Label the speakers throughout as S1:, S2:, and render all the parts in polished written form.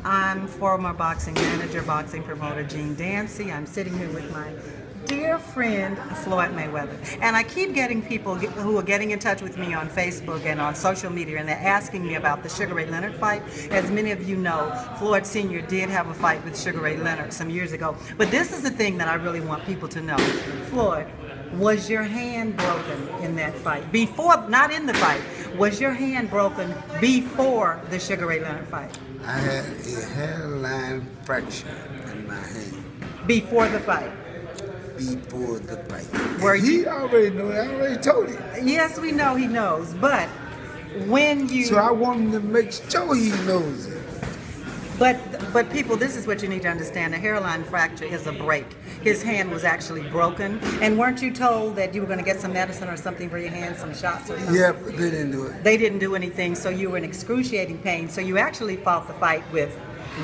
S1: I'm former boxing manager, boxing promoter Gene Dancy. I'm sitting here with my dear friend Floyd Mayweather. And I keep getting people who are getting in touch with me on Facebook and on social media, and they're asking me about the Sugar Ray Leonard fight. As many of you know, Floyd Sr. did have a fight with Sugar Ray Leonard some years ago. But this is the thing that I really want people to know. Floyd, was your hand broken in that fight? Before, not in the fight, was your hand broken before the Sugar Ray Leonard fight?
S2: I had a hairline fracture in my hand.
S1: Before the fight?
S2: Before the fight.
S1: Were
S2: he already knew it. I already told him.
S1: Yes, we know he knows, but when you...
S2: So I want him to make sure he knows it.
S1: But people, this is what you need to understand. A hairline fracture is a break. His hand was actually broken. And weren't you told that you were going to get some medicine or something for your hand, some shots or something?
S2: Yeah, but they didn't do it.
S1: They didn't do anything, so you were in excruciating pain. So you actually fought the fight with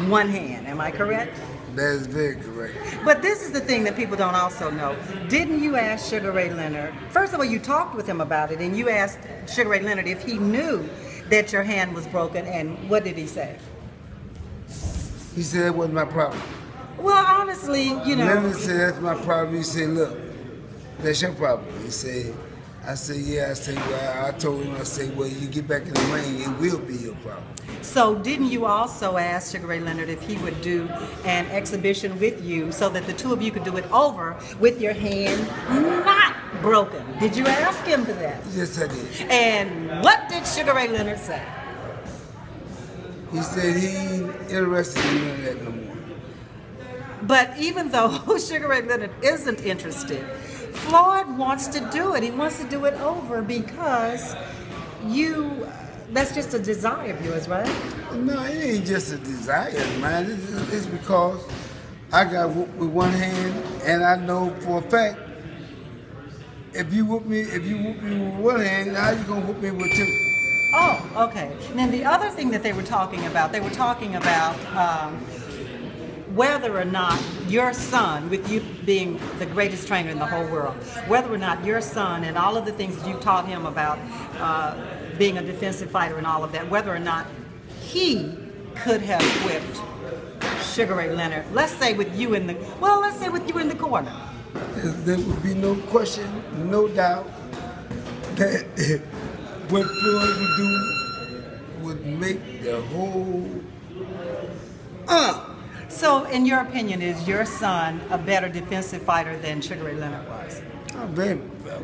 S1: one hand. Am I correct?
S2: That is very correct.
S1: But this is the thing that people don't also know. Didn't you ask Sugar Ray Leonard, first of all, you talked with him about it, and you asked Sugar Ray Leonard if he knew that your hand was broken, and what did he say?
S2: He said it wasn't my problem.
S1: Well, honestly, you know.
S2: Leonard said that's my problem. He said, look, that's your problem. He said, I said, yeah. I said, well, I told him, I said, well, you get back in the ring, it will be your problem.
S1: So didn't you also ask Sugar Ray Leonard if he would do an exhibition with you so that the two of you could do it over with your hand not broken? Did you ask him for that?
S2: Yes, I did.
S1: And what did Sugar Ray Leonard say?
S2: He said he ain't interested in none of that no more.
S1: But even though Sugar Ray Leonard isn't interested, Floyd wants to do it. He wants to do it over because that's just a desire of yours, right?
S2: No, it ain't just a desire, man. It's because I got whooped with one hand, and I know for a fact, if you whoop me with one hand, how you gonna whoop me with two?
S1: Oh, okay. And then the other thing that they were talking about whether or not your son, with you being the greatest trainer in the whole world, whether or not your son and all of the things that you taught him about being a defensive fighter and all of that, whether or not he could have whipped Sugar Ray Leonard, let's say with you in the corner.
S2: There would be no question, no doubt that what Floyd would do would make the whole
S1: So, in your opinion, is your son a better defensive fighter than Sugar Ray Leonard was?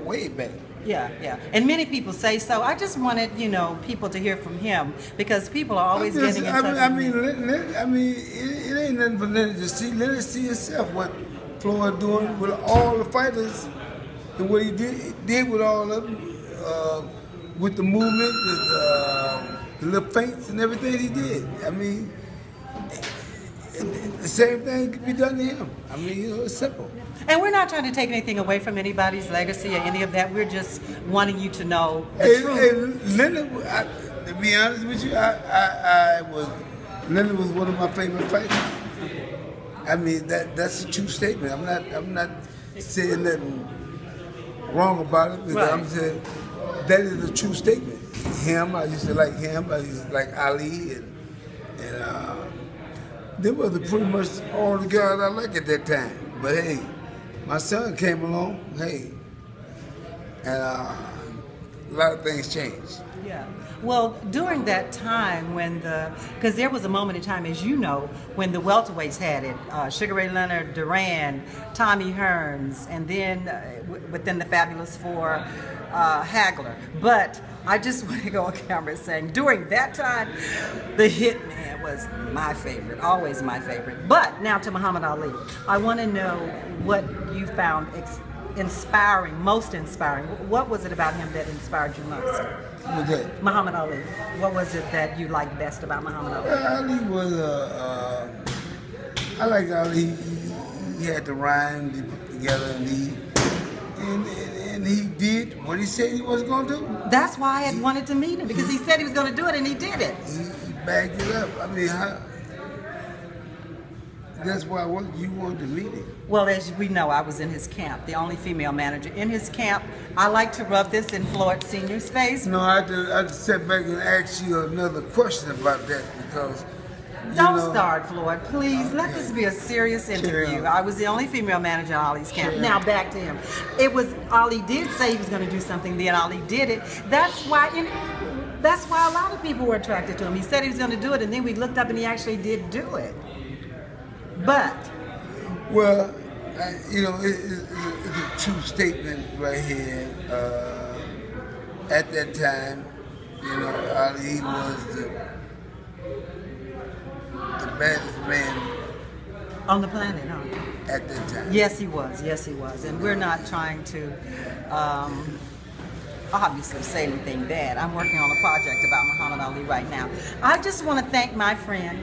S2: Way better.
S1: Yeah, yeah. And many people say so. I just wanted, people to hear from him because people are always getting in touch with me.
S2: It ain't nothing for Leonard to see. Leonard see himself what Floyd doing with all the fighters and what he did with all of them, with the movement, the little feints and everything he did. I mean, the same thing could be done to him. I mean, it's simple.
S1: And we're not trying to take anything away from anybody's legacy or any of that. We're just wanting you to know the truth.
S2: Hey, Leonard, to be honest with you, Leonard was one of my favorite fighters. I mean, that's a true statement. I'm not saying nothing wrong about it, because I'm saying that is a true statement. I used to like him. I used to like Ali, and them were pretty much all the guys I liked at that time. But hey, my son came along, and a lot of things changed.
S1: Yeah. Well, during that time because there was a moment in time, as you know, when the welterweights had it, Sugar Ray Leonard, Duran, Tommy Hearns, and then within the Fabulous Four, Hagler. But I just want to go on camera saying during that time, the Hitman was my favorite, always my favorite. But now to Muhammad Ali. I want to know what you found inspiring, most inspiring. What was it about him that inspired you most?
S2: What's that?
S1: Muhammad Ali. What was it that you liked best about Muhammad Ali?
S2: Ali was I like Ali. He had the rhyme together, and he did what he said he was going to do.
S1: That's why I had wanted to meet him, because he said he was going to do it, and he did it.
S2: He backed it up. I mean, that's why you wanted to meet him.
S1: Well, as we know, I was in his camp, the only female manager in his camp. I like to rub this in Floyd Sr.'s face.
S2: No, I had to sit back and ask you another question about that, because
S1: Don't start, Floyd. Please, let this be a serious interview. I was the only female manager at Ollie's camp. Now back to him. It was, Ollie did say he was going to do something, then Ollie did it. That's why a lot of people were attracted to him. He said he was going to do it, and then we looked up and he actually did do it. But.
S2: Well, you know, it's a true statement right here. At that time, you know, Ali was the baddest man
S1: on the planet, huh?
S2: At that time.
S1: Yes, he was. Yes, he was. And we're not trying to obviously say anything bad. I'm working on a project about Muhammad Ali right now. I just want to thank my friend,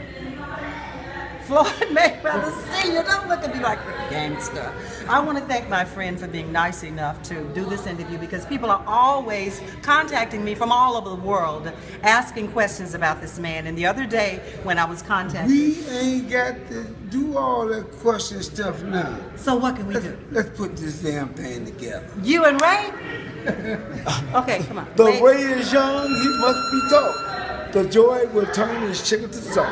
S1: Floyd Mayweather Sr. Don't look at me like a gangster. I want to thank my friend for being nice enough to do this interview, because people are always contacting me from all over the world asking questions about this man. And the other day when I was contacted...
S2: We ain't got to do all that question stuff now.
S1: So what can we do?
S2: Let's put this damn thing together.
S1: You and Ray? Okay, come on.
S2: The Ray is young, he must be taught. The joy will turn his chicken to salt.